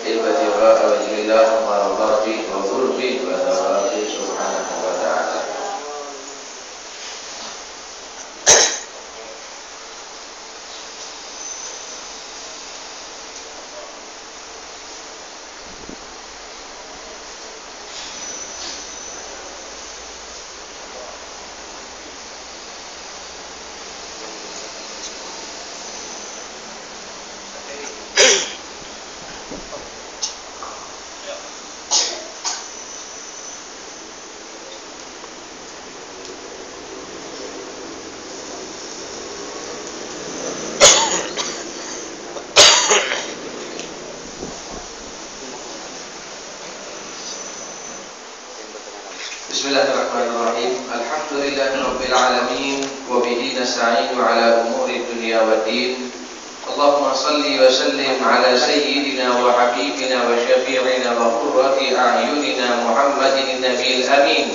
ibtigha'a wajhillah mardati wa qurbi wa tawati subhanahu wa ta'ala. Bismillahirrahmanirrahim. Alhamdulillahirabbil alamin wa bihi nasta'inu ala umuri dunya waddin. Allahumma shalli wa sallim ala sayyidina wa habibina wa syafi'ina wa qurrati a'yunina Muhammadin nabiyil amin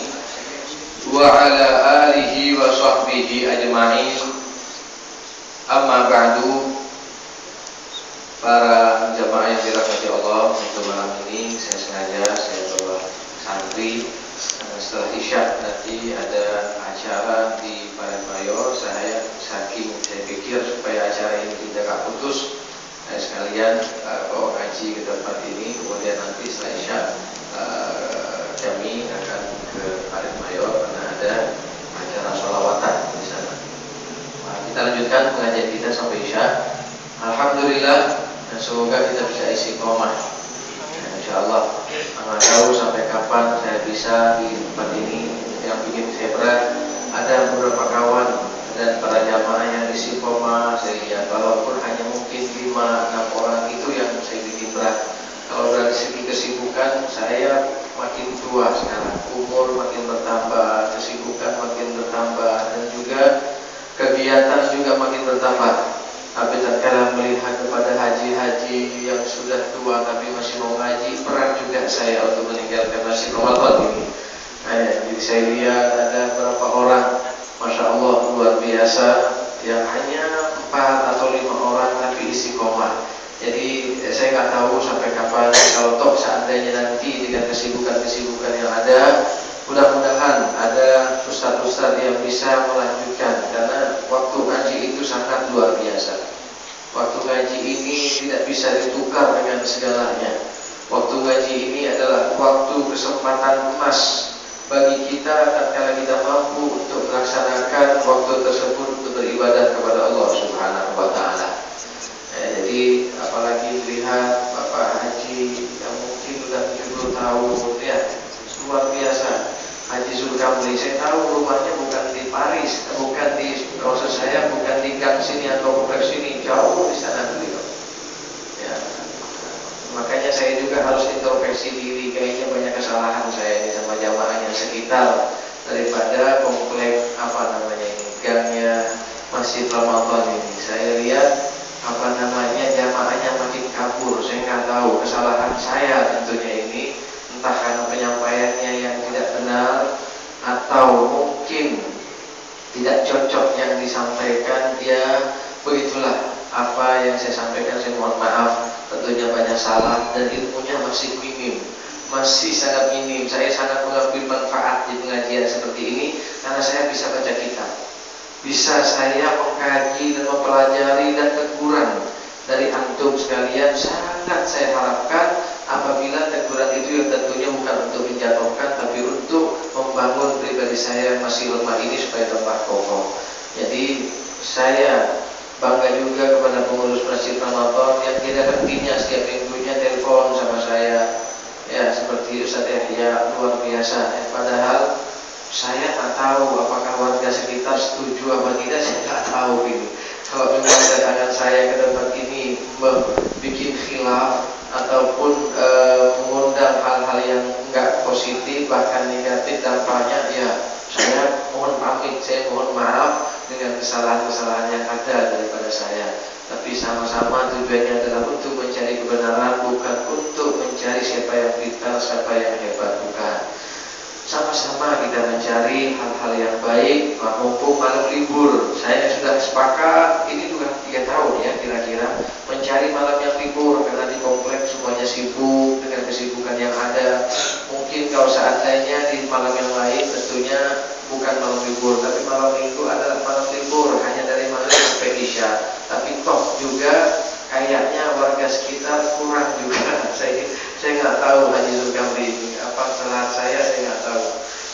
wa ala alihi wa sahbihi ajma'in. Amma ba'du. Para jamaah yang dirahmati Allah, untuk malam ini saya bawa santri. Setelah Isya nanti ada acara di Parangmayor. Saya pikir supaya acara ini tidak putus, sekalian bawa ngaji ke tempat ini. Kemudian nanti setelah Isya kami akan ke Parangmayor karena ada acara sholawatan di sana. Kita lanjutkan pengajian kita sampai Isya. Alhamdulillah, dan semoga kita bisa istiqomah. InsyaAllah, nggak tahu sampai kapan saya bisa di tempat ini. Yang bikin saya berat, ada beberapa kawan dan para jamaah yang istiqomah. Saya lihat walaupun hanya mungkin 5-6 orang itu yang saya bikin berat. Kalau dari segi kesibukan, saya makin tua sekarang, umur makin bertambah, kesibukan makin bertambah, dan juga kegiatan juga makin bertambah. Tapi tatkala melihat kepada haji-haji yang sudah tua tapi masih mau ngaji, berat juga saya untuk meninggalkan masjid Ramadan ini. Jadi saya lihat ada beberapa orang, masya Allah luar biasa, yang hanya 4 atau 5 orang tapi istiqomah. Jadi saya nggak tahu sampai kapan. Kalau toh seandainya nanti dengan kesibukan-kesibukan yang ada, mudah-mudahan ada ustadz-ustadz yang bisa melanjutkan, karena waktu ngaji itu sangat luar biasa. Waktu ngaji ini tidak bisa ditukar dengan segalanya. Waktu ngaji ini adalah waktu kesempatan emas bagi kita tatkala kita mampu untuk melaksanakan waktu tersebut untuk beribadah kepada Allah Subhanahu wa taala. Jadi apalagi melihat Bapak Haji yang mungkin sudah 70 tahun ya, luar biasa. Haji Zulkamli, saya tahu rumahnya bukan di Paris, bukan di maksud saya bukan di gang sini atau kompleks sini, jauh di sana beliau. Ya, makanya saya juga harus introspeksi diri, kayaknya banyak kesalahan saya ini sama jamaah yang sekitar daripada kompleks gangnya Masjid Ramadan ini. Saya lihat jamaahnya makin kabur. Saya nggak tahu kesalahan saya tentunya ini, entah karena penyampaiannya yang tidak benar atau mungkin tidak cocok yang disampaikan. Ya begitulah, apa yang saya sampaikan saya mohon maaf, tentunya banyak salah dan ilmunya masih minim, masih sangat minim. Saya sangat mengambil manfaat di pengajian seperti ini karena saya bisa baca kitab, bisa saya mengkaji dan mempelajari, dan teguran dari antum sekalian sangat saya harapkan apabila teguran itu yang tentunya bukan untuk menjatuhkan tapi untuk membangun pribadi saya yang masih lemah ini supaya tambah kokoh. Jadi saya bangga juga kepada pengurus Masjid Ramadan yang tidak hentinya setiap minggunya telepon sama saya, ya seperti Ustaz Yahya, luar biasa. Padahal saya tak tahu apakah warga sekitar setuju apa tidak, saya tak tahu ini. Kalau memang kedatangan saya ke tempat ini membuat khilaf ataupun mengundang hal-hal yang enggak positif bahkan negatif dampaknya, ya saya mohon pamit, saya mohon maaf dengan kesalahan-kesalahan yang ada daripada saya. Tapi sama-sama tujuannya adalah untuk mencari kebenaran, bukan untuk mencari siapa yang pintar, siapa yang hebat, bukan. Sama-sama kita mencari hal-hal yang baik. Mumpung malam libur, saya sudah sepakat ini juga 3 tahun ya kira-kira mencari malam yang libur, karena di kompleks semua sibuk dengan kesibukan yang ada. Mungkin kalau seandainya di malam yang lain tentunya bukan malam libur, tapi malam minggu adalah malam libur hanya dari maghrib sampai isya. Tapi toh juga kayaknya warga sekitar kurang juga. Saya nggak tahu Haji Zulkamri ini apa kesalahan saya nggak tahu.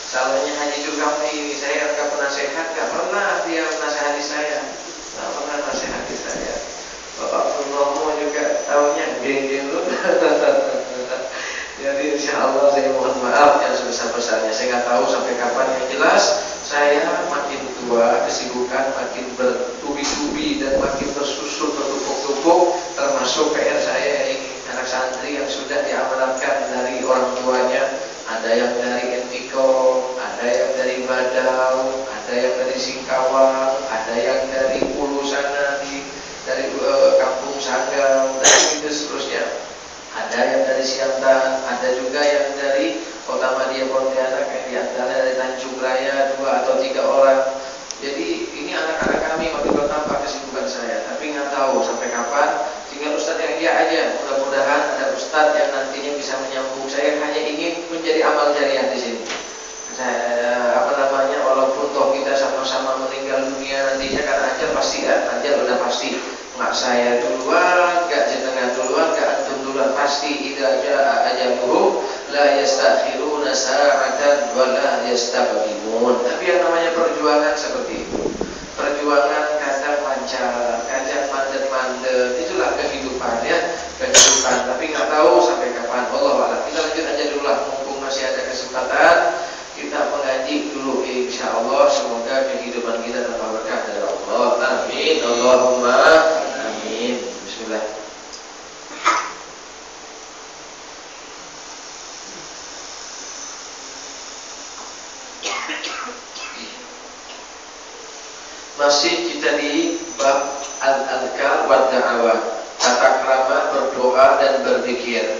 Salahnya Haji Zulkamri ini, saya anggap penasehat, nggak pernah dia menasehati saya, nggak pernah nasehati saya. Bapak Purnomo juga tahunya geng-geng lu. Jadi insya Allah saya mohon maaf yang sebesar-besarnya. Saya nggak tahu sampai kapan, yang jelas saya makin tua, kesibukan makin bertubi-tubi dan makin tersusun bertumpuk-tumpuk. Termasuk PR saya ini anak santri yang sudah diamanatkan dari orang tuanya. Ada yang dari Entiko, ada yang dari Badau, ada yang dari Singkawang, ada yang dari Ulu sana dari Kampung Sanggau, dan itu seterusnya. Ada yang dari Siantan, ada juga yang dari Kota Madia Pontianak, yang diantara dari Tanjung Raya 2 atau 3 orang. Jadi ini anak-anak kami makin bertambah kesibukan saya, tapi nggak tahu sampai kapan. Tinggal Ustadz yang dia aja. Mudah-mudahan ada Ustadz yang nantinya bisa menyambung. Saya hanya ingin menjadi amal jariah di sini. Saya walaupun toh kita sama-sama meninggal dunia nantinya, karena ajal pasti kan, ajal udah pasti. Nggak saya duluan, nggak jenengan duluan, nggak antum duluan, pasti idza jaa ajaluhum la yastakhiruna sa'atan wa la yastaqdimun. Tapi yang namanya perjuangan seperti itu. Perjuangan kadang lancar, kadang mandet-mandet, itulah kehidupan ya, kehidupan. Tapi nggak tahu sampai kapan. Wallahu a'lam. Kita lanjut aja dulu lah, mumpung masih ada kesempatan. Kita mengaji dulu insya Allah. Semoga kehidupan kita tambah berkah dari Allah. Amin. Allahumma amin. Bismillah. Masih kita di bab al-adhkar wa da'awah, tata krama berdoa dan berzikir.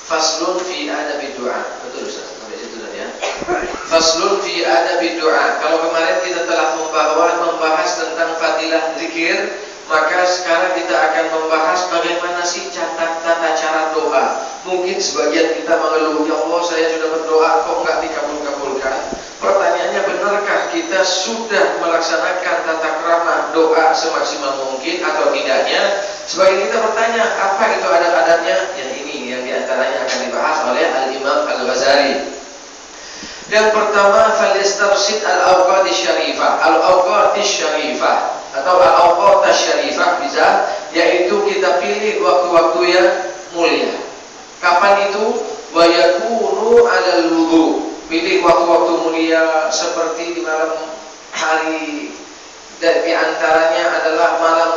Faslun fi adabi doa. Betul Ustaz, sampai situ tadi ya. Faslun fi adabi doa. Kalau kemarin kita telah membahas tentang fadilah zikir, maka sekarang kita akan membahas bagaimana sih tata cara doa. Mungkin sebagian kita mengeluh, ya Allah saya sudah berdoa kok nggak dikabul-kabulkan. Pertanyaannya, benarkah kita sudah melaksanakan tata krama doa semaksimal mungkin atau tidaknya? Sebagian kita bertanya, apa itu adat-adatnya? Yang ini yang diantaranya akan dibahas oleh Al-Imam Al-Ghazali. Yang pertama, falistarsid al-awqat syarifah, al-awqat syarifah atau al-awqat syarifah bisa, yaitu kita pilih waktu-waktu yang mulia. Kapan itu? Wa yakunu 'alal wudu. Pilih waktu-waktu mulia seperti di malam hari, dan diantaranya adalah malam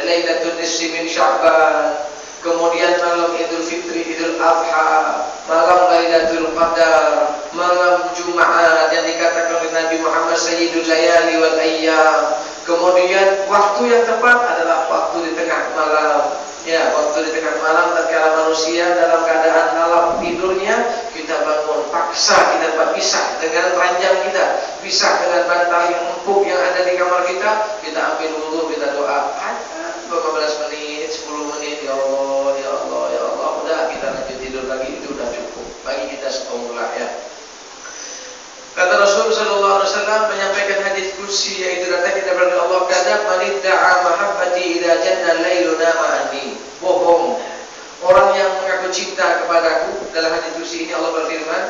Lailatul Nisfi min Sya'ban, kemudian malam Idul Fitri, Idul Adha, malam Lailatul Qadar, malam Jumat yang dikatakan oleh Nabi Muhammad Sayyidul Layali wal Ayyam. Kemudian waktu yang tepat adalah waktu di tengah malam. Ya, waktu di tengah malam tatkala manusia dalam keadaan lalap tidurnya, kita bangun, paksa kita pisah dengan ranjang kita, pisah dengan bantal yang empuk yang ada di kamar kita ambil wudu, kita doa. Ada 15 menit, 10 menit, ya Allah, ya Allah, ya Allah, udah kita lanjut tidur lagi, itu udah cukup bagi kita semula ya. Kata Rasul sallallahu alaihi wasallam menyampaikan hadis qudsi, yaitu datangnya dari Allah, kadzab man idda'a mahabbati idza janna al-lailu nama anni. Bohong orang yang mengaku cinta kepadaku. Dalam hadis qudsi ini Allah berfirman,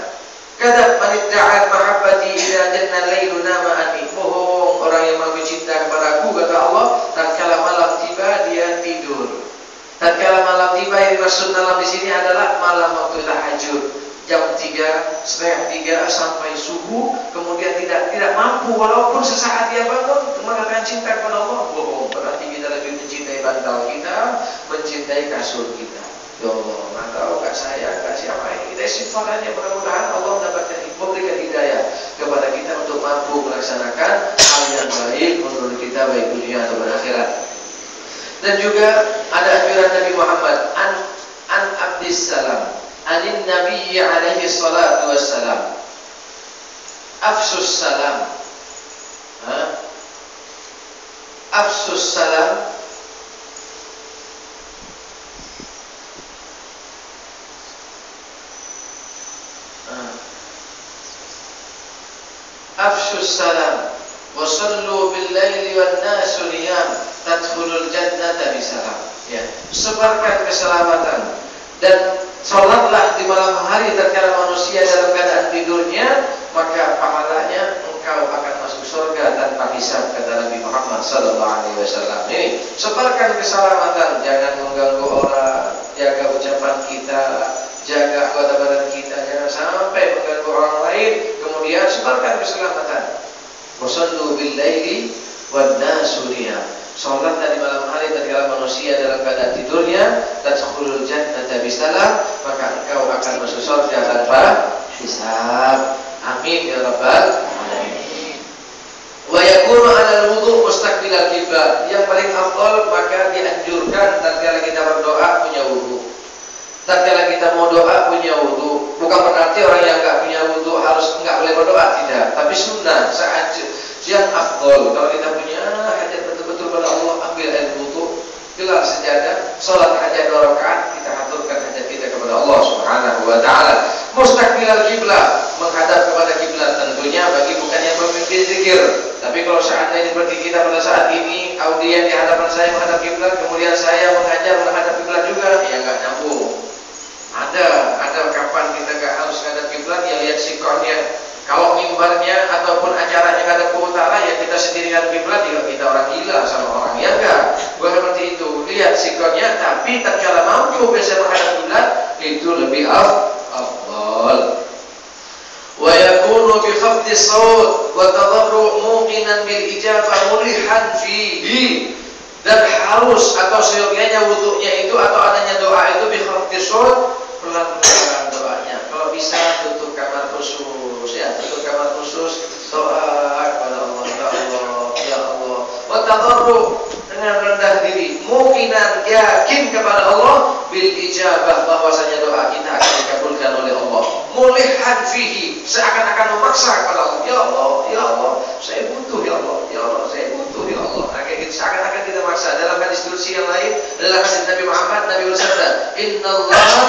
kadzab man idda'a mahabbati idza janna al-lailu nama anni. Bohong orang yang mengaku cinta kepadaku, kata Allah, tatkala malam tiba dia tidur. Tatkala malam tiba, yang dimaksud malam di sini adalah malam waktu tahajud. Jam 3, setengah 3 sampai subuh, kemudian tidak mampu walaupun sesaat dia bangun mengatakan cinta kepada Allah. Bohong, berarti kita lebih mencintai bantal kita, mencintai kasur kita. Ya Allah, nggak tahu, nggak saya, nggak siapa ini. Kita istighfarnya, mudah-mudahan Allah memberikan hidayah kepada kita untuk mampu melaksanakan hal yang baik menurut kita, baik dunia atau akhirat. Dan juga ada anjuran Nabi Muhammad an Abdis Salam anin Nabi alaihi salatu wassalam, afsus salam, afsus salam afshus salam wa sallu bil laili wan nasu niyam tadkhulul jannata bisalam. Ya, sebarkan keselamatan dan salatlah di malam hari tatkala manusia dalam keadaan tidurnya, maka pahalanya engkau akan masuk surga tanpa hisab, kata Nabi Muhammad sallallahu alaihi wasallam. Ini sebarkan keselamatan, jangan mengganggu orang, jaga ucapan kita, jaga anggota badan kita, jangan sampai mengganggu orang lain. Kemudian sebarkan keselamatan. Wasallu bil laili wan nasu niyam. Salatlah di malam hari tatkala manusia dalam keadaan tidurnya, tadkhulul jannata bisalam, maka engkau akan masuk surga tanpa hisab. Amin ya rabbal alamin. Wa yakunu 'alal wudu' mustaqbilal qiblat. Yang paling afdal maka dianjurkan tatkala kita berdoa punya wudu. Tatkala kita mau doa punya wudu. Bukan berarti orang yang enggak punya wudu harus enggak boleh berdoa, tidak. Tapi sunnah saat yang afdal kalau kita punya hajat betul-betul pada Allah, ambil air wudu, gelar sajadah, salat hajat 2 rakaat, kita haturkan hajat kita kepada Allah Subhanahu wa taala. Mustaqbilal qiblat, menghadap kepada kiblat tentunya bagi bukan yang memimpin zikir. Tapi kalau seandainya seperti kita pada saat ini, audien di hadapan saya menghadap kiblat, kemudian saya mengajar menghadap kiblat juga, ya enggak nyambung. Ada kapan kita enggak harus menghadap kiblat, ya lihat sikonnya. Kalau mimbarnya ataupun acaranya ngadep ke utara, ya kita sendiri ngadep kiblat, ya kita orang gila sama orang, ya enggak? Bukan seperti itu. Lihat sikonnya, tapi tatkala mampu bisa menghadap kiblat, itu lebih afdal. Wa yakunu bi khafdi shaut wa tadarru' muqinan bil ijabah mulihan fihi. Dan harus atau seyogyanya wudunya itu atau adanya doa itu bi khafdi shaut, pelan-pelan doanya. Kalau bisa tutup kamar khusus, ya tutup kamar khusus, doa kepada Allah, ya Allah, ya Allah. Wa tadarru', dengan rendah diri, muqinan, yakin kepada Allah bil ijabah, bahwasanya doa kita akan dikabulkan oleh Allah. Mulihan fihi, seakan-akan memaksa kepada Allah, ya Allah, ya Allah, saya butuh, ya Allah, ya Allah, saya butuh, ya Allah. Akhirnya seakan-akan kita maksa. Dalam hadis kursi yang lain, adalah hadis Nabi Muhammad, Nabi bersabda, Innallaha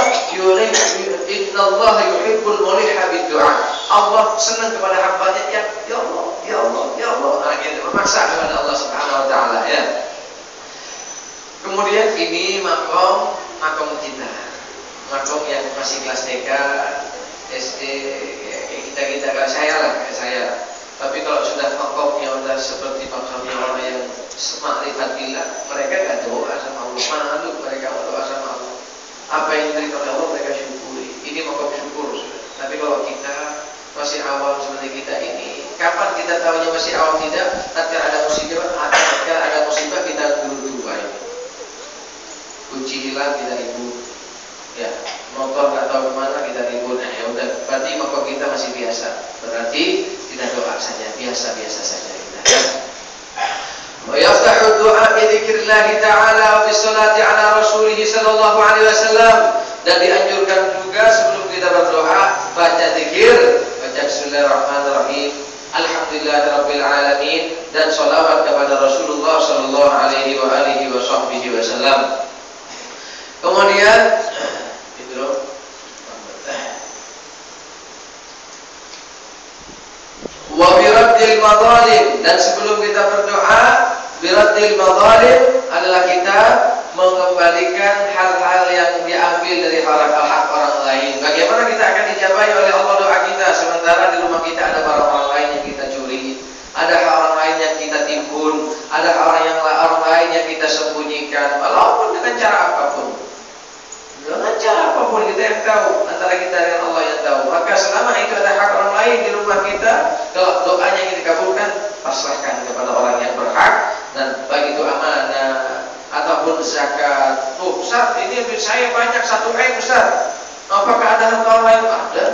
yuhibbul muliha bid-du'a. Allah senang kepada hambanya yang ya Allah, ya Allah, ya Allah. Akhirnya memaksa kepada Allah Subhanahu wa taala, ya. Kemudian ini makom kita, makom yang masih kelas TK, SD, kayak kita kayak saya lah, kayak saya. Tapi kalau sudah makomnya udah seperti makomnya orang yang makrifat billah, mereka gak doa sama Allah, malu mereka doa sama Allah. Apa yang diberi oleh Allah mereka syukuri. Ini makom syukur sudah. Tapi kalau kita masih awam seperti kita ini, kapan kita tahunya masih awam tidak? Tatkala ada musibah, tatkala ada musibah kita dulu baik. Kunci hilang kita ribut, ya motor nggak tahu kemana kita ribut, ya udah, berarti makom kita masih biasa, berarti kita doa saja, biasa-biasa saja kita. Wa yaftahu du'a bi dzikrillah ta'ala wa bis salati ala rasulih sallallahu alaihi wasallam. Dan dianjurkan juga sebelum kita berdoa baca zikir, baca bismillahirrahmanirrahim, alhamdulillahirabbil alamin, dan shalawat kepada Rasulullah sallallahu alaihi wasallam. Kemudian itu loh. Wa biraddil madzalim, dan sebelum kita berdoa, biraddil madzalim adalah kita mengembalikan hal-hal yang diambil dari hak orang lain. Bagaimana kita akan dijabahi oleh Allah doa kita sementara di rumah kita ada barang orang lain yang kita curi, ada hak orang lain yang kita timbun, ada orang lain yang kita sembunyikan, walaupun dengan cara apapun. Dengan cara apapun kita yang tahu, antara kita dengan Allah yang tahu. Maka selama itu ada hak orang lain di rumah kita, kalau doanya yang dikabulkan, pasrahkan kepada orang yang berhak. Dan bagi itu amanah ataupun zakat. Oh Ustaz, ini saya banyak 1 M Ustaz, apakah ada harta orang lain? Ada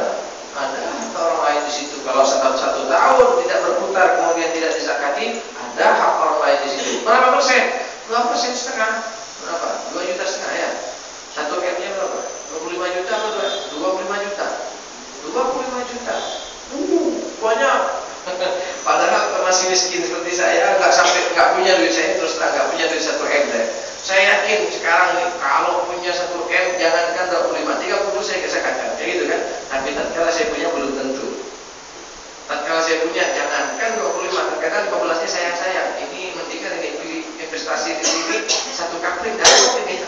harta orang lain di situ. Kalau 1 tahun tidak berputar kemudian tidak dizakati, ada hak orang lain di situ. Berapa persen? 2,5%. Berapa? 2,5 juta ya. 1 M-nya berapa? 25 juta atau 25 juta? 25 juta. Banyak. Padahal masih miskin seperti saya, nggak punya duit, saya terus nggak punya duit 1 M. Saya yakin sekarang nih, kalau punya 1 M, jangankan 25, 30 saya kesakakan, kayak gitu kan. Tapi tatkala saya punya belum tentu. Tatkala saya punya, jangankan ibaratnya saya ini mendingan ini beli investasi di sini satu kapling dapat ini.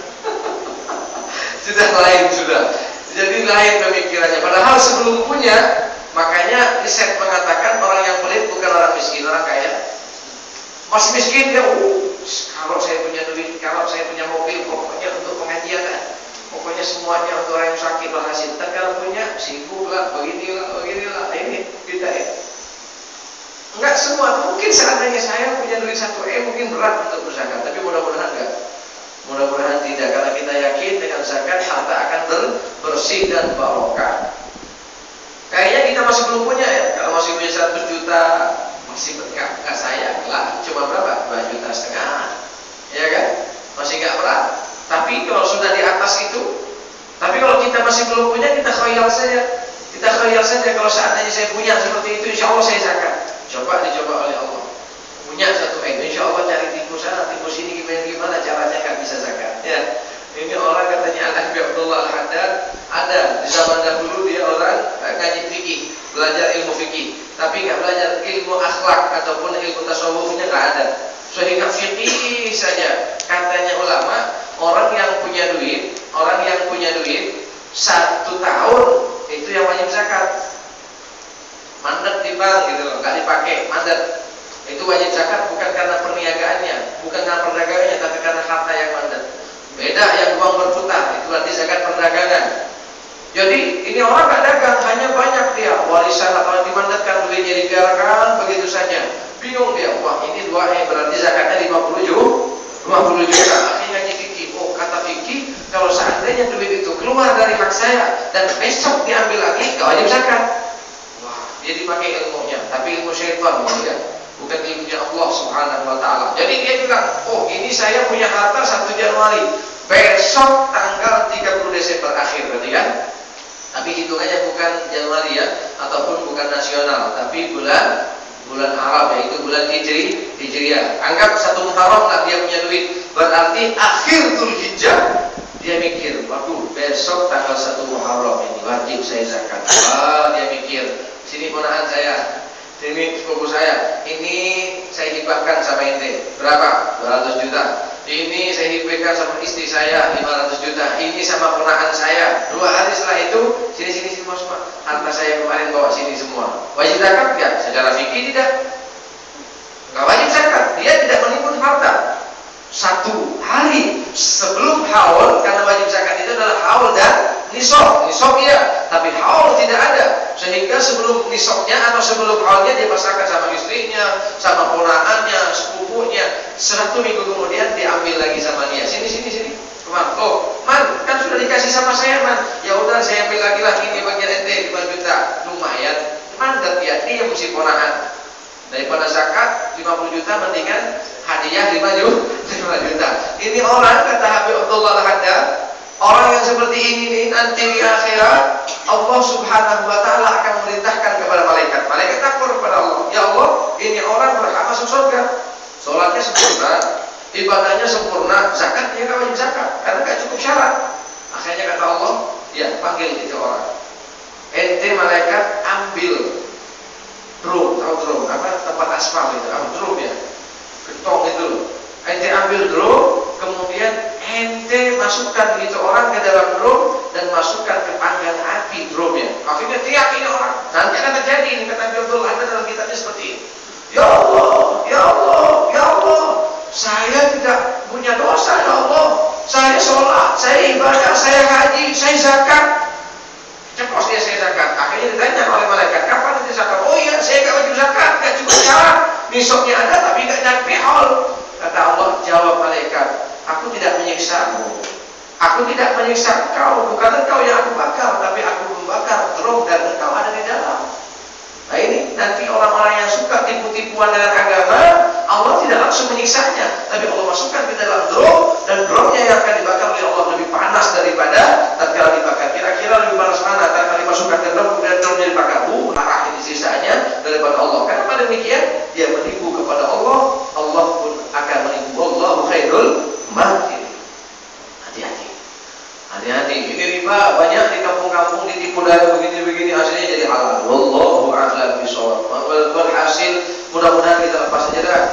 Sudah lain sudah. Jadi lain pemikirannya. Padahal sebelum punya, makanya riset mengatakan orang yang pelit bukan orang miskin, orang kaya. Masih miskin dia, kalau saya punya duit, kalau saya punya mobil, pokoknya untuk pengajian kan. Pokoknya semuanya untuk orang yang sakit berhasil. Dan kalau punya, sibuk lah, beginilah, ini kita ya. Enggak semua, mungkin seandainya saya punya duit 1 M mungkin berat untuk berzakat, tapi mudah-mudahan enggak. Mudah-mudahan tidak, karena kita yakin dengan zakat harta akan bersih dan barokah. Kayaknya kita masih belum punya ya. Kalau masih punya 100 juta masih berkah. Enggak sayang lah, cuma berapa? 2,5 juta. Ya kan? Masih enggak berat. Tapi kalau sudah di atas itu, tapi kalau kita masih belum punya, kita khayal saja. Kita khayal saja kalau seandainya saya punya seperti itu, insya Allah saya zakat. Coba dicoba oleh Allah. Punya 1 M, insya Allah cari tipu sana, tipu sini, gimana caranya nggak bisa zakat. Ya, ini orang katanya Al-Habib Abdullah Al-Haddad, ada di zaman dahulu dia orang ngaji fikih, belajar ilmu fikih, tapi nggak belajar ilmu akhlak ataupun ilmu tasawufnya nggak ada. Sehingga fikih saja. Katanya ulama, orang yang punya duit 1 tahun itu yang wajib zakat. Mandat di bank gitu loh, nggak dipakai, mandat. Itu wajib zakat bukan karena perniagaannya, bukan karena perdagangannya, tapi karena harta yang mandat. Beda yang uang berputar, itu berarti zakat perdagangan. Jadi ini orang nggak dagang, hanya banyak dia warisan atau dimandatkan duitnya dibiarkan begitu saja. Bingung dia, wah ini 2 M berarti zakatnya 50 juta. Akhirnya fikih, kata fikih, kalau seandainya duit itu keluar dari hak saya dan besok diambil lagi, nggak wajib zakat. Wah, dia dipakai ilmunya, tapi ilmu syaitan ya. Bukan ilmunya Allah Subhanahu wa ta'ala. Jadi dia bilang, ini saya punya harta 1 Januari, besok tanggal 30 Desember akhir berarti kan. Tapi hitungannya bukan Januari ya, ataupun bukan nasional, tapi bulan Arab, yaitu bulan Hijriah. Anggap 1 Muharram lah dia punya duit, berarti akhir Dzulhijjah dia mikir, waduh besok tanggal 1 Muharram ini wajib saya zakat. Dia mikir, sini ponakan saya, ini sepupu saya, ini saya hibahkan sama ente, berapa? 200 juta. Ini saya hibahkan sama istri saya, 500 juta. Ini sama ponakan saya. 2 hari setelah itu, sini semua. Harta saya kemarin bawa sini semua. Wajib zakat enggak? Secara fikih tidak. Enggak wajib zakat. Dia tidak menimbun harta. 1 hari sebelum haul, karena wajib zakat itu adalah haul dan nisab ya, tapi haul tidak ada, sehingga sebelum nisabnya atau sebelum haulnya dia pasrahkan sama istrinya, sama ponakannya, sepupunya. 1 minggu kemudian diambil lagi sama dia. Sini. Man, kan sudah dikasih sama saya, man. Ya udah saya ambil lagi lah, ini bagian ente 5 juta. Lumayan. Mandat dia mesti ponakan. Daripada zakat 50 juta mendingan hadiah 5 juta. Ini orang, kata Habib Abdullah Al-Haddad, orang yang seperti ini nih nanti di akhirat Allah Subhanahu wa ta'ala akan memerintahkan kepada malaikat. Malaikat takut kepada Allah, ya Allah, ini orang berhak masuk surga. Sholatnya sempurna, ibadahnya sempurna, zakatnya nggak wajib zakat karena nggak cukup syarat. Akhirnya kata Allah, ya panggil itu orang. Ente malaikat ambil drum, tahu drum apa, tempat aspal itu, drum ya, getong itu loh. Ente ambil drum, kemudian ente masukkan itu orang ke dalam drum dan masukkan ke panggang api drumnya. Akhirnya tiap ini orang, nanti akan terjadi ini, kata Abdul, ada dalam kitabnya seperti ini. Ya Allah, saya tidak punya dosa, ya Allah. Saya sholat, saya ibadah, saya haji, saya zakat. Ceplos dia saya zakat. Akhirnya ditanya oleh malaikat, kapan nanti zakat? Oh iya, saya gak wajib zakat, gak cukup syarat. Nisabnya ada tapi gak nyampe haul. Kata Allah, jawab malaikat, aku tidak menyiksamu. Aku tidak menyiksa engkau, bukan engkau yang aku bakar, tapi aku membakar drum dan engkau ada di dalam. Nah ini nanti orang-orang yang suka tipu-tipuan dengan agama, Allah tidak langsung menyiksanya, tapi Allah masukkan ke dalam drum, dan drumnya yang akan dibakar oleh Allah lebih panas daripada tatkala dibakar. Kira-kira lebih panas mana tatkala dimasukkan ke drum dan drumnya dibakar? Marah ini sisanya daripada Allah. Kenapa demikian? Dia menipu kepada Allah, Allah pun akan menipu. Wallahu khairul makirin. Hati-hati. Ini riba banyak di kampung kampung ditipu dari begini-begini hasilnya jadi halal. Wallahu a'lam bishawab. Hasil mudah-mudahan kita lepas saja dah.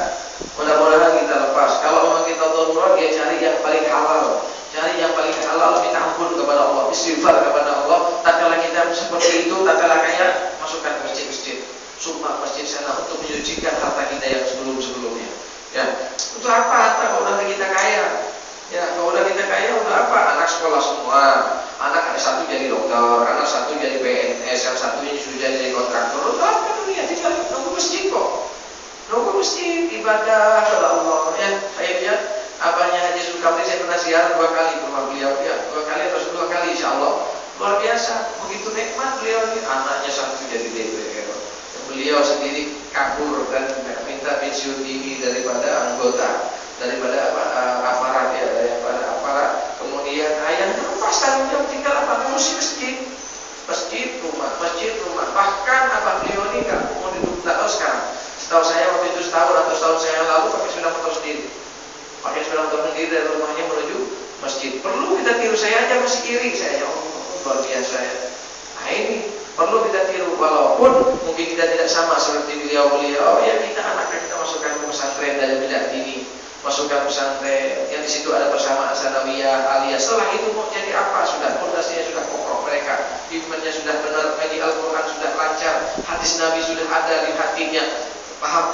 Mudah-mudahan kita lepas. Kalau memang kita darurat, ya cari yang paling halal. Cari yang paling halal, minta ampun kepada Allah, istighfar kepada Allah. Tak kala kita seperti itu, tak kala kaya, masukkan masjid-masjid. Sumpah masjid sana untuk menyucikan harta kita yang sebelum-sebelumnya. Ya, untuk apa harta kalau udah kita kaya? Ya, kalau udah kita kaya, udah apa? Anak sekolah semua. Anak ada satu jadi dokter, anak satu jadi PNS, yang satunya sudah jadi kontraktor. Udah apa dunia? Tinggal nunggu masjid kok. Nunggu masjid, ibadah kepada Allah. Ya, saya lihat abahnya Haji Zulkifli, saya pernah ziarah 2 kali ke rumah beliau. Ya, 2 kali atau 2 kali insya Allah. Luar biasa, begitu nikmat beliau ini. Anaknya satu jadi DPR. Beliau sendiri kabur dan minta pensiun dini daripada anggota, daripada aparat ya, daripada aparat. Kemudian ayahnya lepas tanggung jawab, tinggal apa? Ngurusi masjid, masjid rumah. Bahkan abah beliau ini nggak mau duduk, nggak tahu sekarang. Setahu saya waktu itu setahun atau setahun saya lalu pakai sepeda motor sendiri. Pakai sepeda motor sendiri dari rumahnya menuju masjid. Perlu kita tiru, saya aja masih iri saya. Oh, luar biasa ya. Nah ini perlu kita tiru, walaupun mungkin kita tidak sama seperti beliau-beliau. Ya kita anaknya kita masukkan ke pesantren dari bidah dini, masukkan pesantren yang di situ ada persamaan sanawiyah alias. Setelah itu mau jadi apa? Sudah fondasinya sudah kokoh mereka, imannya sudah benar, ngaji Al-Quran sudah lancar, hadis Nabi sudah ada di hatinya,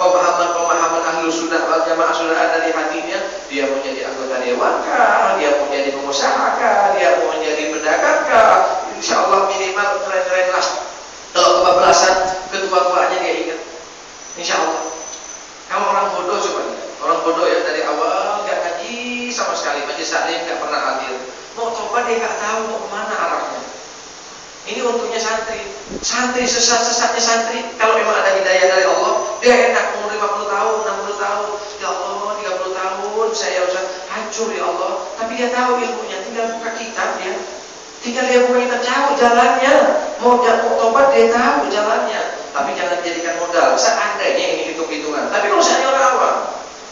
pemahaman ahlu sunnah wal jamaah sudah ada di hatinya. Dia mau jadi anggota dewan kah? Dia mau jadi pengusaha kah? Dia mau menjadi pedagang kah? Insya Allah minimal keren-keren lah. Kalau kebablasan ketua-tuanya dia ingat. Insya Allah. Kalau orang bodoh coba lihat. Orang bodoh ya dari awal nggak ngaji sama sekali, majelis taklim nggak pernah hadir. Mau tobat dia nggak tahu mau kemana arahnya. Ini untungnya santri. Santri sesat-sesatnya santri. Kalau memang ada hidayah dari Allah, dia enak umur 50 tahun, 60 tahun. Ya Allah, 30 tahun saya usah hancur ya Allah. Tapi dia tahu ilmunya, tinggal buka kitab dia. Tinggal dia buka kitab, tahu jalannya. Mau tobat dia tahu jalannya. Tapi jangan dijadikan modal. Seandainya ini hitung-hitungan. Tapi kalau saya orang awam,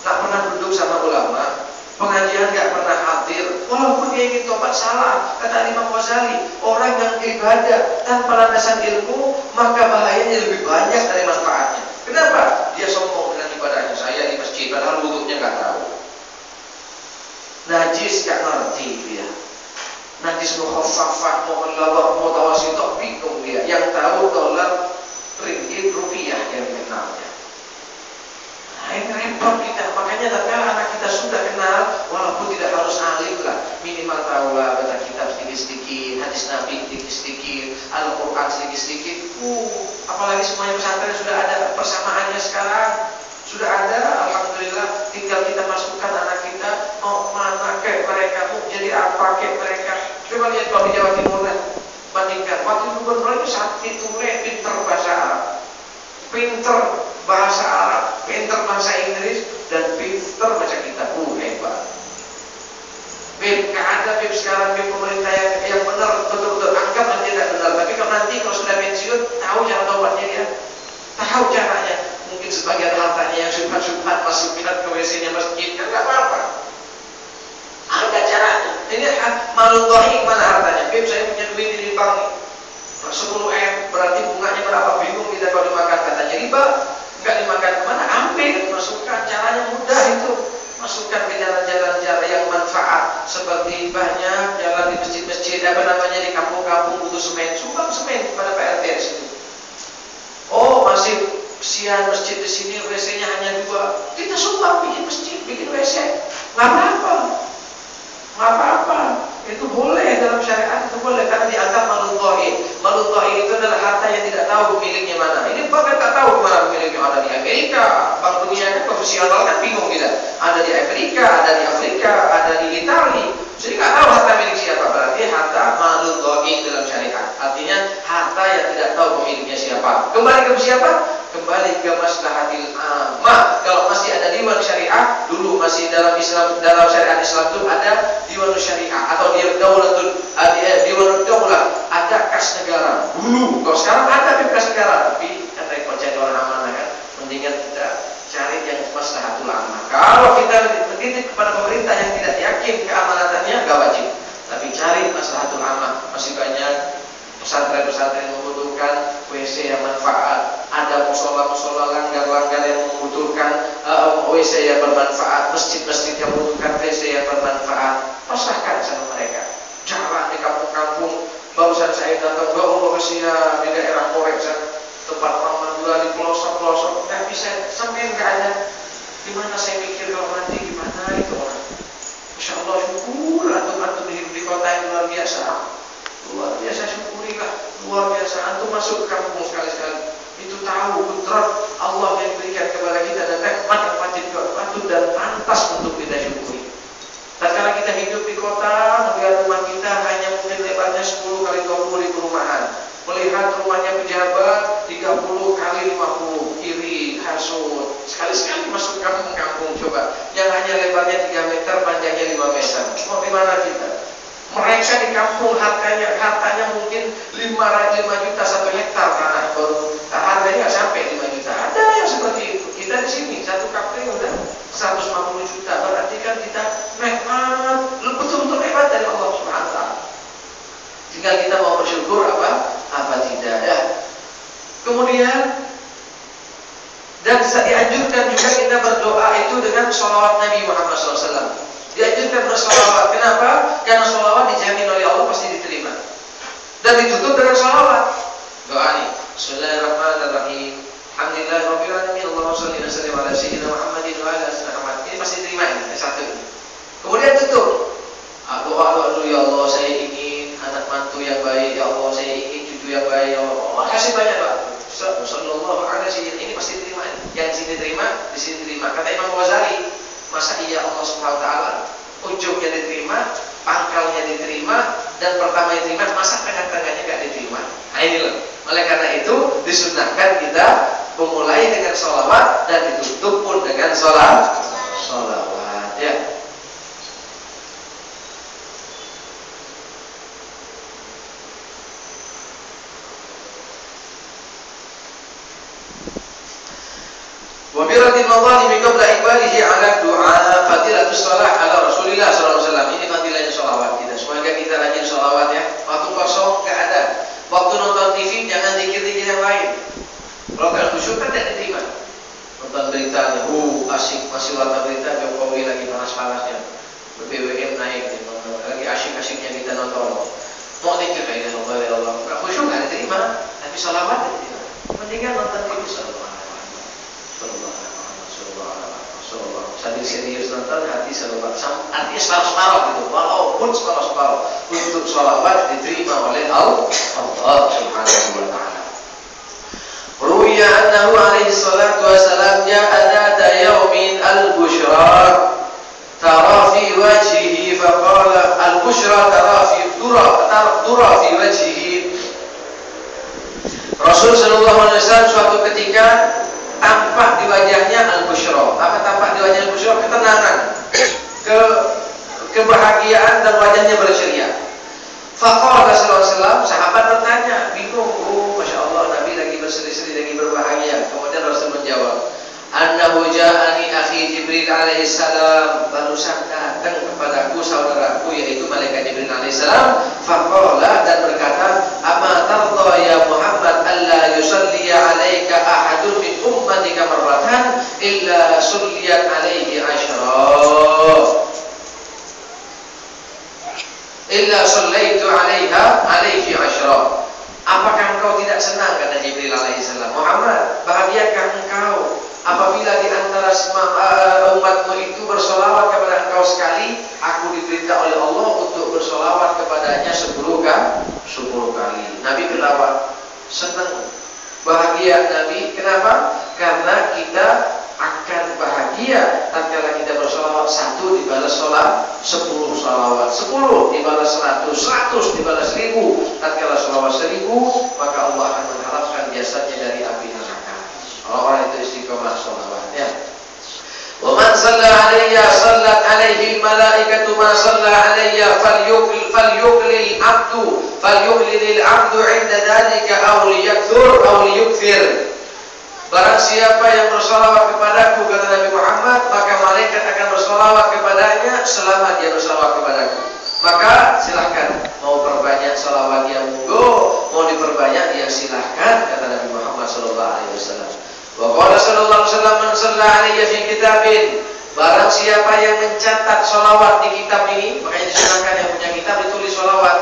nggak pernah duduk sama ulama, pengajian nggak pernah hadir, walaupun dia ingin tobat salah. Kata Imam Ghazali, orang yang ibadah tanpa landasan ilmu, maka bahayanya lebih banyak dari manfaatnya. Kenapa? Dia sombong dengan ibadahnya. Saya di masjid, padahal wudhunya nggak tahu. Najis nggak ngerti dia. Najis mukhaffafah, mutawasithah, bingung dia. Yang tahu dolar, ringgit, rupiah yang kenalnya. Nah, ini repot kita. Makanya tatkala anak kita sudah kenal, walaupun tidak harus alim lah, minimal tahu lah baca kitab sedikit-sedikit, hadis Nabi sedikit-sedikit, Al-Quran sedikit-sedikit. Apalagi semuanya pesantren sudah ada persamaannya sekarang. Sudah ada, alhamdulillah. Tinggal kita masukkan anak kita, mau mana kayak mereka, mau jadi apa kayak mereka. Coba lihat kalau di Jawa Timur lah, bandingkan. Wakil gubernur itu sakti ture, pinter bahasa Arab, pinter bahasa Arab, pinter bahasa Inggris, dan pinter baca kitab. Hebat. Beb, gak ada beb sekarang beb pemerintah yang benar, betul-betul anggap nanti tidak benar. Tapi kalau nanti kalau sudah pensiun, tahu cara tobatnya dia, tahu caranya. Mungkin sebagian hartanya yang subhat-subhat masukkan ke WC-nya masjid, kan gak apa-apa. Ada caranya. Ini malu dohing mana hartanya? Beb, saya punya duit di bank nih, 10M, berarti bunganya berapa? Bingung kita kalau dimakan, katanya riba. Enggak dimakan kemana? Ambil, masukkan. Caranya mudah itu. Masukkan ke jalan-jalan yang manfaat. Seperti banyak jalan di masjid-masjid, apa namanya, di kampung-kampung butuh semen, sumbang semen kepada PRT di situ. Oh, masih kesian masjid di sini, WC-nya hanya 2. Kita sumbang bikin masjid, bikin WC. Nggak apa-apa. Nggak apa-apa. Itu boleh dalam syariat, itu boleh karena dianggap malu tohi. Malu tohi itu adalah harta yang tidak tahu pemiliknya mana. Ini bahkan tak tahu kemana pemiliknya. Ada di Amerika, Bank Dunia kan profesional kan bingung kita. Ada di Amerika, ada di Afrika, ada di Italia. Jadi nggak tahu harta milik siapa. Berarti harta malu tohi dalam syariat. Artinya harta yang tidak tahu pemiliknya siapa. Kembali ke siapa? Kembali ke maslahatil ammah. Kalau masih ada diwan syariah, dulu masih dalam Islam, dalam syariat Islam itu ada diwan syariah atau diwan daulah, ada kas negara. Dulu, kalau sekarang ada kas negara, tapi kan repot jadi orang amanah kan. Mendingan kita cari yang maslahatul ammah. Kalau kita bertitip kepada pemerintah yang tidak yakin keamanatannya, gak wajib. Tapi cari maslahatul ammah. Masih banyak pesantren-pesantren membutuhkan WC yang manfaat, ada musola-musola langgar-langgar yang membutuhkan WC yang bermanfaat, masjid-masjid yang membutuhkan WC yang bermanfaat. Pasrahkan sama mereka. Jangan di kampung-kampung. Barusan saya datang ke lokasinya di daerah Korek, tempat Alhamdulillah di pelosok-pelosok, nggak bisa sampai nggak ada. Gimana saya mikir kalau mati gimana itu orang? Masya Allah, syukur antum hidup di kota yang luar biasa. Luar biasa, syukurilah. Luar biasa, antum masuk ke kampung sekali-sekali. Itu tahu kudrat Allah yang berikan kepada kita dan nikmat yang patut dan pantas untuk kita syukuri. Tatkala kita hidup di kota, melihat rumah kita hanya mungkin lebarnya 10 kali 20 ribu rumahan. Melihat rumahnya pejabat 30 kali 50, iri, hasut. Sekali-sekali masuk kampung-kampung coba, yang hanya lebarnya 3 meter, panjangnya 5 meter. Mau di mana kita? Mereka di kampung hartanya mungkin 5 juta 1 hektar tanah baru. Harganya nggak sampai 5 juta. Ada yang seperti itu. Kita di sini 1 kapling udah 150 juta. Berarti kan kita nikmat, betul-betul nikmat dari Allah Subhanahu wa taala. Tinggal kita mau bersyukur apa tidak ya. Kemudian dan dianjurkan juga kita berdoa itu dengan sholawat Nabi Muhammad SAW. Dianjurkan bersolawat. Kenapa? Karena solawat dijamin oleh Allah pasti diterima. Dan ditutup dengan solawat. Doa nih. Bismillahirrahmanirrahim. Alhamdulillahirabbil alamin. Allahumma shalli wa sallim ala sayyidina Muhammadin wa ala alihi Muhammad. Ini pasti diterima ini satu ini. Kemudian tutup. Doa dulu, ya Allah saya ingin anak mantu yang baik, ya Allah saya ingin cucu yang baik, ya Allah. Kasih banyak Pak. Sallallahu alaihi wasallam. Ini pasti diterima. Yang di sini terima, di sini terima. Kata Imam Ghazali, masa iya Allah Subhanahu wa taala ujungnya diterima, pangkalnya diterima, dan pertama diterima, masa tengah-tengahnya enggak diterima? Nah ini loh. Oleh karena itu disunnahkan kita memulai dengan sholawat dan ditutup pun dengan sholawat ya. Wabiratil madhalimi qabla iqbalihi ala du'a fadilatus shalah ala Rasulillah sallallahu alaihi wasallam. Ini fadilahnya sholawat kita. Semoga kita rajin sholawat ya. Waktu kosong enggak ada. Waktu nonton TV jangan zikir-zikir yang lain. Kalau enggak khusyuk kan tidak diterima. Nonton beritanya, asik masih warta berita Jokowi lagi panas-panasnya. BBM naik gitu. Lagi asik-asiknya kita nonton. Mau zikir la ilaha illallah ya Allah. Enggak khusyuk enggak diterima, tapi sholawat diterima. Mendingan nonton TV sallallahu sambil serius nonton hati selalu artinya separuh-separuh gitu, walaupun separuh-separuh untuk sholawat diterima oleh Allah Subhanahu wa taala. Ruwiya annahu alaihi salatu wassalam ja'a dzata yaumin al-bushra tara fi wajhihi faqala al-bushra tara fi wajhihi. Rasul sallallahu alaihi wasallam suatu ketika tampak di wajahnya al-busyra. Apa tampak di wajahnya al-busyra? Ketenangan, kebahagiaan, dan wajahnya berceria. Faqala sallallahu alaihi wasallam, sahabat bertanya, bingung, Masya Allah, Nabi lagi berseri-seri, lagi berbahagia. Kemudian Rasul menjawab, annahu ja'ani akhi Jibril alaihi salam, barusan datang kepadaku saudaraku yaitu malaikat Jibril alaihi salam. Faqala, dan berkata, ama tarda ya Muhammad alla yusalli alaika ahadun min ummatika marratan illa sulliyat alaihi asyara illa sallaitu alaihi asyara. Apakah engkau tidak senang, kata Jibril alaihi salam, Muhammad, bahagiakah engkau apabila di antara umatmu itu bersolawat kepada engkau sekali, aku diperintah oleh Allah untuk bersolawat kepadanya 10 kali. Nabi berlawat, senang, bahagia Nabi. Kenapa? Karena kita akan bahagia tatkala kita bersolawat 1 dibalas 10 solawat, 10 dibalas 100, 100 dibalas 1000. Tatkala solawat 1000, maka Allah akan mengharapkan jasanya dari api neraka. Orang itu istiqomah sholawatnya. Wa man shalla alayya sallat alaihi malaikatu ma shalla alayya falyuqlil abdu 'inda dhalika aw liyakthur aw liyukthir. Barang siapa yang bersolawat kepadaku, kata Nabi Muhammad, maka malaikat akan bersolawat kepadanya selama dia bersolawat kepadaku. Maka silahkan mau perbanyak sholawat yang monggo, mau diperbanyak ya silahkan, kata Nabi Muhammad SAW. Wa qala sallallahu alaihi wasallam, man shalla alayya fi kitabin, barang siapa yang mencatat sholawat di kitab ini, makanya disunahkan yang punya kitab ditulis sholawat.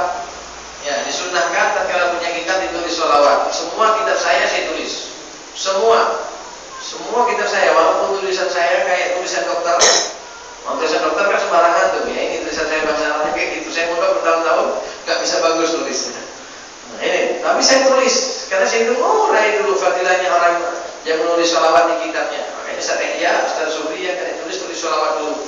Ya, disunahkan tatkala punya kitab ditulis sholawat. Semua kitab saya tulis. Semua kitab saya, walaupun tulisan saya kayak tulisan dokter. Mau tulisan dokter kan sembarangan tuh, ya ini tulisan saya bahasa Arabnya kayak gitu. Saya mondok bertahun-tahun nggak bisa bagus tulisnya. Nah ini, tapi saya tulis karena saya itu raih dulu fadilahnya orang yang menulis sholawat di kitabnya. Makanya saya ya Ustaz Sobri yang kan tulis sholawat dulu.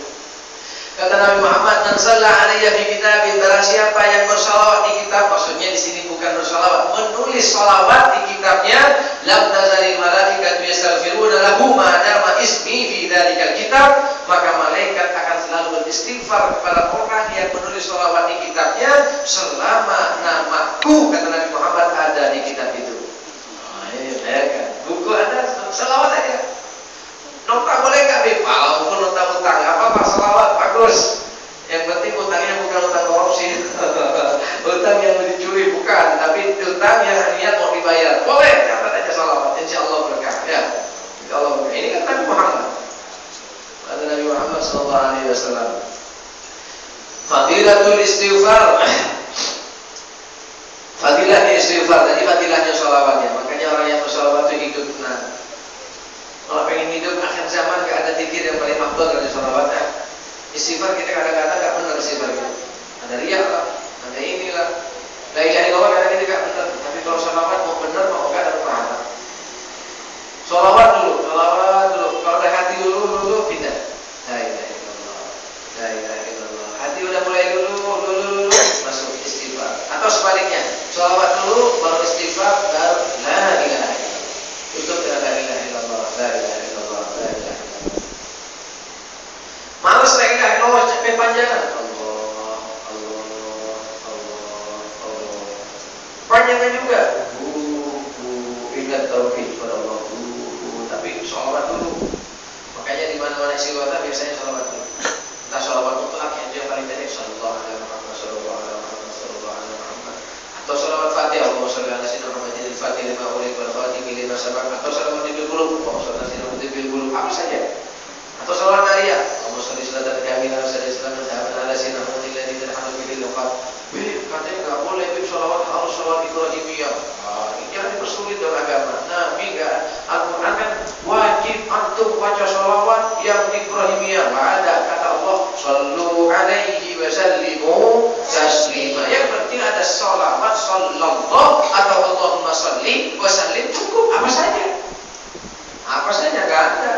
Kata Nabi Muhammad, man shalla alayya fi kitabin, barang siapa yang bersalawat di kitab, maksudnya di sini bukan bersalawat, menulis salawat di kitabnya, lam tazalil malaikatu yastaghfiruna lahu ma dama ismi fi dzalikal kitab, maka malaikat akan selalu beristighfar kepada orang yang menulis salawat di kitabnya selama namaku, kata Nabi Muhammad, ada di kitab itu. Nah, ini kan buku ada salawat aja. Nota boleh nggak, Bib? Walaupun nota utang, apa-apa, salawat bagus. Yang penting utangnya bukan utang korupsi, utang yang dicuri bukan, tapi utang yang niat mau dibayar. Boleh, catat aja salawat, insya Allah berkah. Ya, insya Allah berkah. Ini kan Nabi Muhammad. Kata Nabi Muhammad SAW. Fadilatul istighfar. Fadilahnya istighfar, jadi fadilahnya salawatnya. Makanya orang yang bersalawat itu hidup tenang. Kalau pengen hidup akhir zaman gak ada zikir yang paling makbul dari salawat. Istighfar kita kadang-kadang gak benar istighfar kita. Ada riak lah, ada inilah. La ilaha illallah kadang kita gak benar. Tapi kalau salawat mau benar mau gak ada pahala. Salawat dulu. Kalau ada hati dulu pindah. La ilaha illallah, la ilaha illallah. Hati udah mulai dulu masuk istighfar. Atau sebaliknya, salawat dulu baru istighfar baru la ilaha illallah. Tutup dengan la ilaha illallah, la ilaha illallah, la ilaha illallah. Males la ilaha illallah capek panjangan. Allah. Panjangan juga. Ingat tauhid kepada Allah. Tapi sholawat dulu. Makanya di mana-mana istighfar biasanya sholawat dulu. Entah sholawat mutlak yang paling pendek, sallallahu alaihi Muhammad, sallallahu alaihi Muhammad, sallallahu alaihi Muhammad. Atau sholawat Fatihah, Allahumma sholli ala sayyidina Muhammadin al-Fatih lima ulil wal khatimi lima sabaq. Atau sholawat bil qulub, Allahumma sholli ala sayyidina Muhammadin bil qulub, apa saja. Atau sholawat nariyah, Allahumma sholli salatan kamilah wa salli salaman tahammatan ala sayyidina Muhammadin alladzi tarhamu bihi al-qad. Katanya enggak boleh sholawat harus sholawat Ibrahimiyah. Jangan dipersulit dalam agama. Nabi enggak, Al-Quran kan wajib antum baca sholawat yang Ibrahimiyah. Ada kata Allah, sallu alaihi wa sallimu taslima. Yang penting ada sholawat sallallahu atau Allahumma salli wa sallim, cukup. Apa saja enggak ada.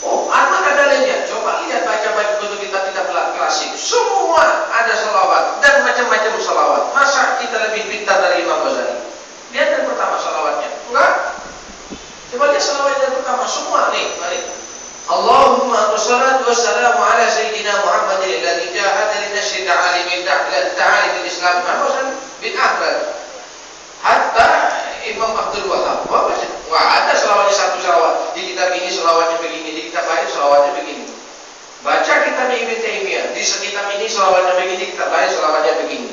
Oh, anak ada lainnya. Coba lihat baca buku kitab-kitab klasik. Semua ada sholawat dan macam-macam sholawat. Masa kita lebih pintar dari Imam Ghazali? Lihat yang pertama sholawatnya. Enggak. Coba lihat sholawat yang pertama. Semua nih, mari. Allahumma wassalatu wassalamu ala sayyidina Muhammadin alladzi jahada li nashri ta'alim al-Islam bin Ahmad. Hatta Imam Abdul Wahab. Wah, ada sholawatnya satu sholawat. Di kitab ini sholawatnya begini, di kitab lain sholawatnya begini. Baca kitab Ibnu Taimiyah, di kitab ini sholawatnya begini, kitab lain sholawatnya begini.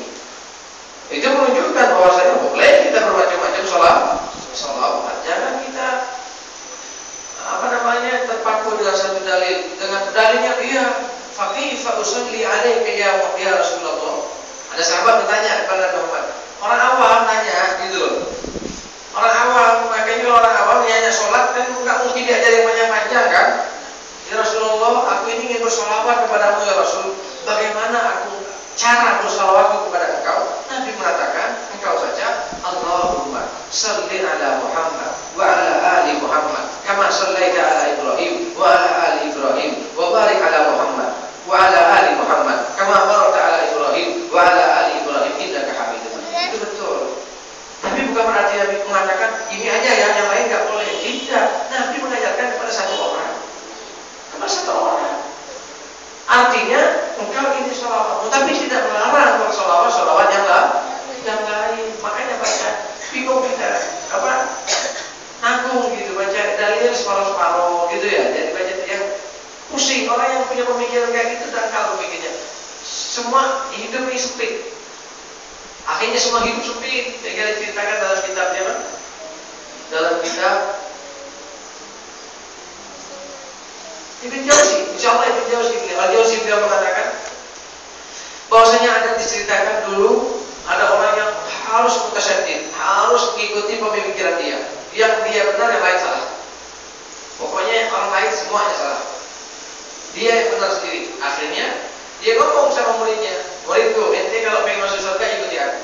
Itu menunjukkan bahwasanya boleh kita bermacam-macam sholawat. Jangan kita terpaku dengan satu dalil. Dengan dalilnya iya, faqifa usalli alaika ya Rasulullah. Ada sahabat bertanya kepada Muhammad. Orang awam nanya gitu loh. Orang awam, makanya orang awam nanya sholat kan nggak mungkin diajarin panjang-panjang kan? Ya Rasulullah, aku ini ingin bersolawat kepadamu ya Rasul. Bagaimana cara bersolawatku kepada engkau? Nabi mengatakan, engkau baca Allahumma salli ala Muhammad wa ala ali Muhammad kama sallaita ala Ibrahim wa ala ali Ibrahim wa barik ala Muhammad wa ala ali Muhammad kama barakta ala Ibrahim wa ala ali Ibrahim innaka Hamidum Majid. Itu betul. Tapi bukan berarti Nabi mengatakan ini aja ya, yang lain enggak boleh. Tidak. Nabi mengajarkan kepada satu orang. Artinya engkau ini sholawat, tapi tidak melarang sholawat yang lain. Makanya baca, bingung kita nanggung gitu, baca dalil separuh-separuh gitu ya. Jadi baca yang pusing. Orang yang punya pemikiran kayak gitu dangkal pemikirannya. semua hidup ini sempit. Akhirnya semua hidup sempit. Yang diceritakan dalam kitabnya apa? Dalam kitab Ibn Jauzi. Insyaallah Ibn Jauzi beliau mengatakan bahwasanya ada diceritakan dulu ada orang yang harus mutasyadid, harus mengikuti pemikiran dia. Yang dia benar, yang lain salah. Pokoknya orang lain semuanya salah. Dia yang benar sendiri. Akhirnya dia ngomong sama muridnya, muridku, ente kalau pengen masuk surga ikuti aku.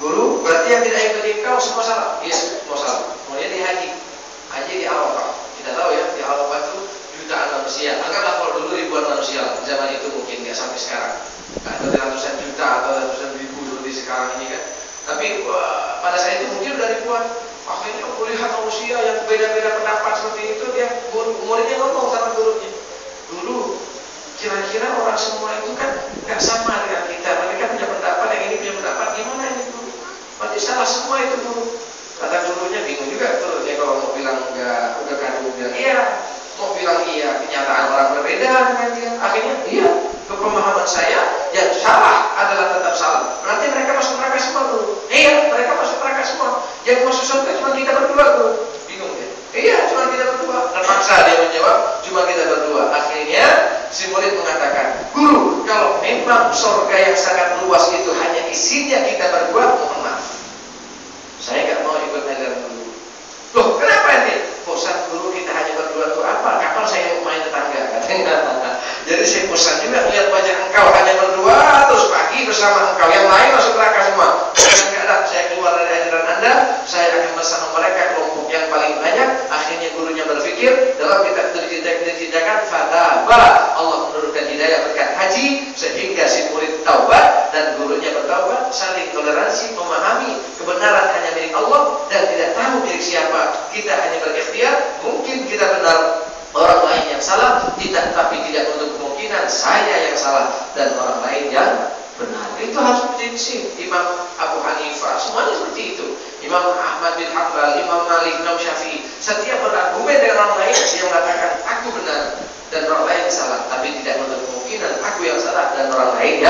Guru, berarti yang tidak ikuti engkau semua salah. Iya, semua salah. Kemudian dia haji di Arafah. Kita tahu ya, di Arafah itu jutaan manusia. Anggaplah kalau dulu ribuan manusia, zaman itu mungkin nggak sampai sekarang. Nggak ada ratusan juta atau ratusan ribu seperti sekarang ini kan. Tapi pada saat itu mungkin udah ribuan. Akhirnya melihat manusia yang beda-beda pendapat seperti itu, dia muridnya ngomong sama gurunya, dulu kira-kira orang semua itu kan nggak sama dengan kita. Mereka punya pendapat, yang ini punya pendapat, gimana ini guru? Berarti salah semua itu guru. Kata gurunya bingung juga gurunya kalau mau bilang enggak, udah kan bilang iya, mau bilang iya, kenyataan orang berbeda dengan dia. Akhirnya iya, kepemahaman saya yang salah adalah tetap salah. Nanti mereka masuk neraka semua guru. Iya, mereka masuk neraka semua. Yang masuk surga cuma kita berdua guru. Bingung dia. Iya, cuma kita berdua. Terpaksa dia menjawab, cuma kita berdua. Akhirnya si murid mengatakan, guru, kalau memang surga yang sangat luas itu hanya isinya kita berdua, mohon maaf, saya nggak mau ikut ajaran guru. Loh, kenapa ini? Bosan guru, kita hanya berdua itu apa? Kapan saya mau main tetangga? Katanya. Jadi saya bosan juga lihat wajah engkau hanya berdua terus pagi bersama engkau, yang lain masuk neraka semua. Nggak ada, saya keluar dari ajaran Anda, saya akan bersama mereka kelompok yang paling banyak. Akhirnya gurunya berpikir dalam kitab diceritakan fataba, Allah menurunkan hidayah berkat haji sehingga si murid taubat dan gurunya bertaubat, saling toleransi, memahami kebenaran hanya milik Allah dan tidak tahu milik siapa. Kita hanya berikhtiar, mungkin kita benar, orang lain yang salah, tapi tidak untuk kemungkinan saya yang salah dan orang lain yang benar. Itu harus prinsip. Imam Abu Hanifah semuanya seperti itu. Imam Ahmad bin Hanbal, Imam Malik, Imam Syafi'i, setiap berargumen dengan orang lain dia mengatakan aku benar dan orang lain salah, tapi tidak untuk kemungkinan aku yang salah dan orang lain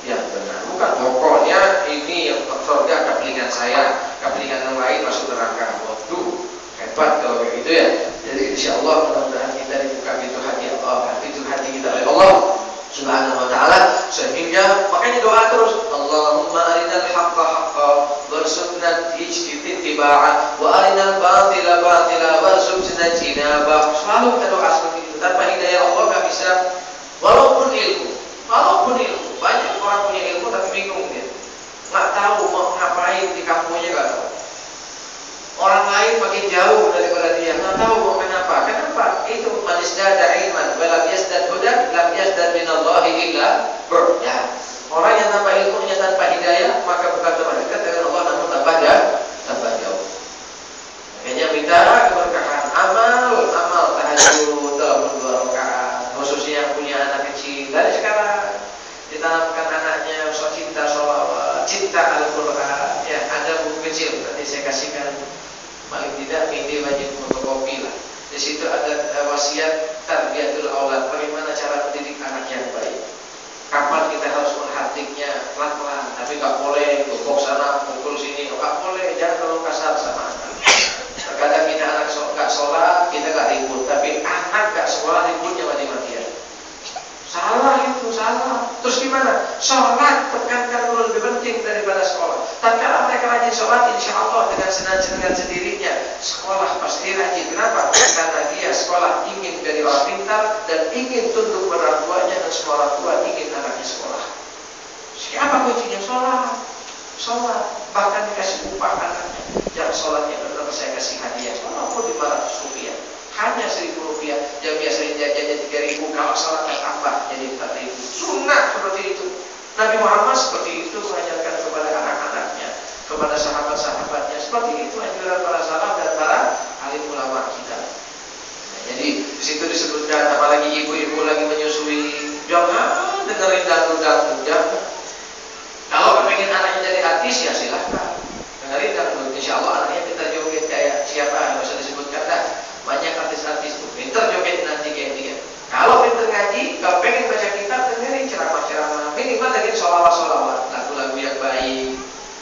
yang benar. Bukan pokoknya ini yang surga kepelingan saya, kepelingan yang lain masuk neraka. Waduh, hebat kalau kayak gitu ya. Jadi insyaallah mudah-mudahan kita dibuka pintu hati kita oleh Allah Subhanahu wa ta'ala, sehingga makanya doa terus, Allahumma arinal haqqa haqqa warzuqna ittiba'ah wa arinal batila batila warzuqna jinabah. Selalu kita doa seperti itu. Tanpa hidayah Allah nggak bisa. Walaupun ilmu banyak orang punya ilmu tapi bingung dia, nggak tahu mau ngapain di kampungnya, nggak tahu. Orang lain makin jauh daripada dia, nggak tahu mau kenapa. Itu manis dada ilman, walam yasdad hudan, lam yasdad minallahi illa ya. Orang yang tanpa ilmunya, tanpa hidayah, maka bukan tambah dekat dengan Allah, namun tambah jauh. Makanya minta keberkahan amal tahajud dalam 2 rakaat, khususnya yang punya anak kecil dari sekarang ditanamkan anaknya cinta sholawat, cinta Al-Quran. Ya, ada buku kecil nanti saya kasihkan, paling tidak ini wajib fotokopi lah. Di situ ada wasiat tarbiyatul aulad, bagaimana cara mendidik anak yang baik. Kapan kita harus menghadiknya pelan-pelan, tapi nggak boleh gobok sana, pukul sini, nggak boleh, jangan terlalu kasar sama anak. Terkadang kita anak nggak sholat, kita nggak ribut, tapi anak nggak sekolah ributnya mati-matian. Salah itu, salah. Terus gimana? Sholat tekankan dulu, lebih penting daripada sekolah. Tatkala mereka rajin sholat, insya Allah dengan sendirinya sekolah pasti rajin. Kenapa? Karena dia sekolah ingin jadi orang pintar dan ingin tunduk pada orang tuanya, dan semua orang tua ingin anaknya sekolah. Siapa kuncinya? Sholat. Bahkan dikasih upah anaknya. Yang sholatnya benar saya kasih hadiah, walaupun 500 rupiah. Hanya 1.000 rupiah, yang biasanya jajannya 3.000, kalau sholat tambah jadi 4.000. Sunnah seperti itu. Nabi Muhammad seperti itu mengajarkan kepada anak-anaknya, kepada sahabat-sahabatnya. Seperti itu anjuran para salaf dan para alim ulama kita. Nah, jadi di situ disebutkan, apalagi ibu-ibu lagi menyusui, jangan dengerin dangdut-dangdut, jangan. Kalau pengen anaknya jadi artis, ya silahkan dengerin dangdut. Insya Allah anaknya kita joget kayak siapa, nggak usah disebutkan dah. Banyak artis-artis tuh pinter joget nanti kayak dia. Kalau pinter ngaji, kalau pengen baca kitab, dengerin ceramah-ceramah. Ini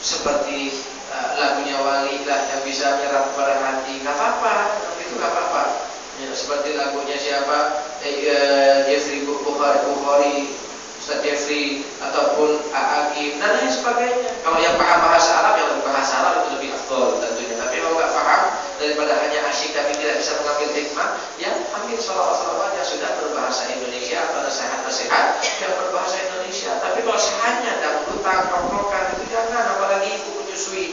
seperti lagunya Wali lah yang bisa menyerap kepada hati, nggak apa-apa, itu nggak apa-apa. Ya, seperti lagunya siapa, Jeffrey Bukhari, Ustaz Jeffrey ataupun A'agim dan lain sebagainya. Kalau yang paham bahasa Arab, yang lebih bahasa Arab itu lebih afdol tentunya. Tapi kalau nggak paham, daripada hanya asyik tapi tidak bisa mengambil hikmah, ya ambil sholawat-sholawat yang sudah berbahasa Indonesia atau nasihat-nasihat yang berbahasa Indonesia. Tapi kalau hanya dangdutan, rock-rockan itu jangan, apalagi ibu menyusui.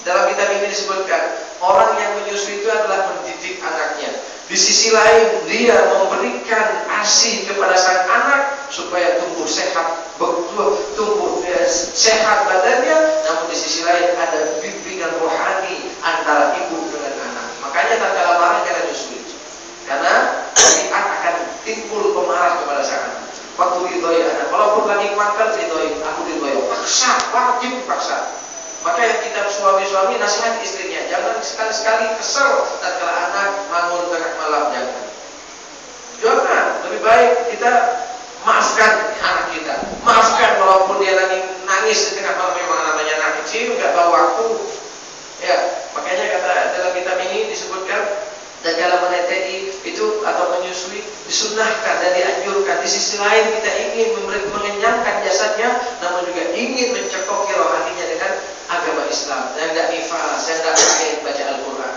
Dalam kitab ini disebutkan orang yang menyusui itu adalah mendidik anaknya. Di sisi lain dia memberikan ASI kepada sang anak supaya tumbuh sehat, tumbuh sehat badannya. Namun di sisi lain ada bimbingan rohani antara ibu dengan anak. Makanya tatkala marah jangan nyusui, karena tabiat akan timbul pemarah kepada sang anak. Waktu ridhoi anak, walaupun lagi kuantan ridhoi, aku ridhoi, paksa, wajib paksa. Maka yang kita suami-suami nasihat istrinya, jangan sekali-sekali kesel tatkala anak bangun tengah malam, jangan. Lebih baik kita maafkan anak kita, maafkan walaupun dia lagi nangis di tengah malam, memang namanya anak kecil, nggak tahu waktu. Ya, makanya kata dalam kitab ini disebutkan tatkala menetei itu atau menyusui disunnahkan dan dianjurkan. Di sisi lain kita ingin mengenyangkan jasadnya, namun juga ingin mencekoki rohaninya dengan agama Islam. Saya tidak nifas, saya tidak ingin baca Al-Quran.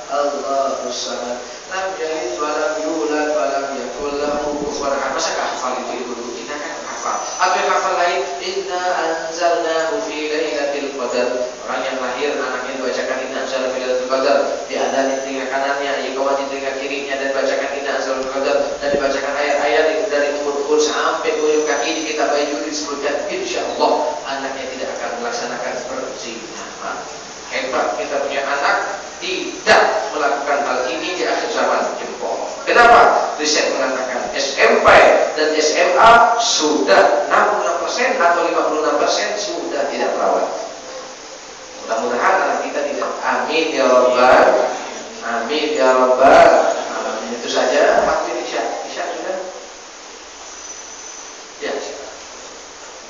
Allahu samad, lam yalid wa lam yulad wa lam yakul lahu kufuwan ahad. Masa enggak hafal itu dulu? Kita kan hafal. Atau yang hafal lain, inna anzalnahu fi lailatul qadar. Orang yang lahir anaknya dibacakan inna anzalnahu fi lailatul qadar, diadani telinga kanannya, iqamah di telinga kirinya, dan bacakan inna anzalnahu qadar, dan dibacakan ayat-ayat dari umur sampai ujung kaki di kitab Baitul disebutkan insyaallah anaknya tidak akan melaksanakan perzinahan. Hebat kita punya anak tidak melakukan hal ini di akhir zaman, jempol. Kenapa? Riset mengatakan SMP dan SMA sudah 66% atau 56% sudah tidak perawat. Mudah-mudahan anak kita tidak. Amin ya rabbal, amin ya rabbal alamin. Itu saja. Waktu Isya sudah. Ya,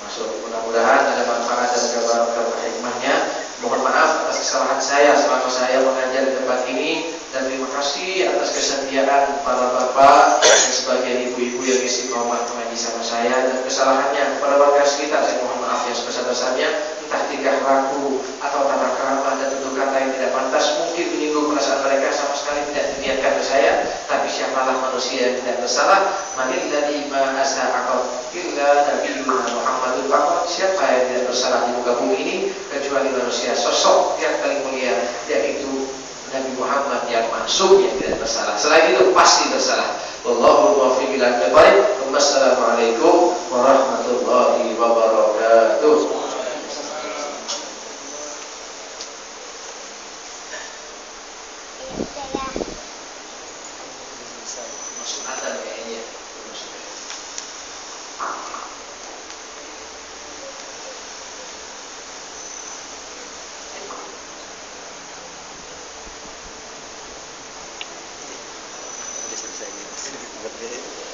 masuk. Mudah-mudahan ada manfaat dan keberkahan hikmahnya. Mohon maaf atas kesalahan saya selama saya mengajar di tempat ini, dan terima kasih atas kesetiaan para bapak dan sebagian ibu-ibu yang istiqomah mengaji sama saya. Dan kesalahannya kepada warga sekitar saya mohon maaf yang sebesar-besarnya, entah tingkah laku atau tata krama dan tutur kata yang tidak pantas mungkin menyinggung perasaan mereka, sama sekali tidak diniatkan ke saya. Tapi siapalah manusia yang tidak bersalah? Manilladzi ma asa'aqat illa nabiyuna Muhammadul faqat. Siapa yang tidak bersalah di muka bumi ini kecuali manusia sosok yang paling mulia, yaitu Nabi Muhammad yang maksum yang tidak bersalah. Selain itu pasti bersalah. Wallahu muwaffiq ila aqwamit. Wassalamualaikum warahmatullahi wabarakatuh. Masuk adzan kayaknya. Sudah selesai.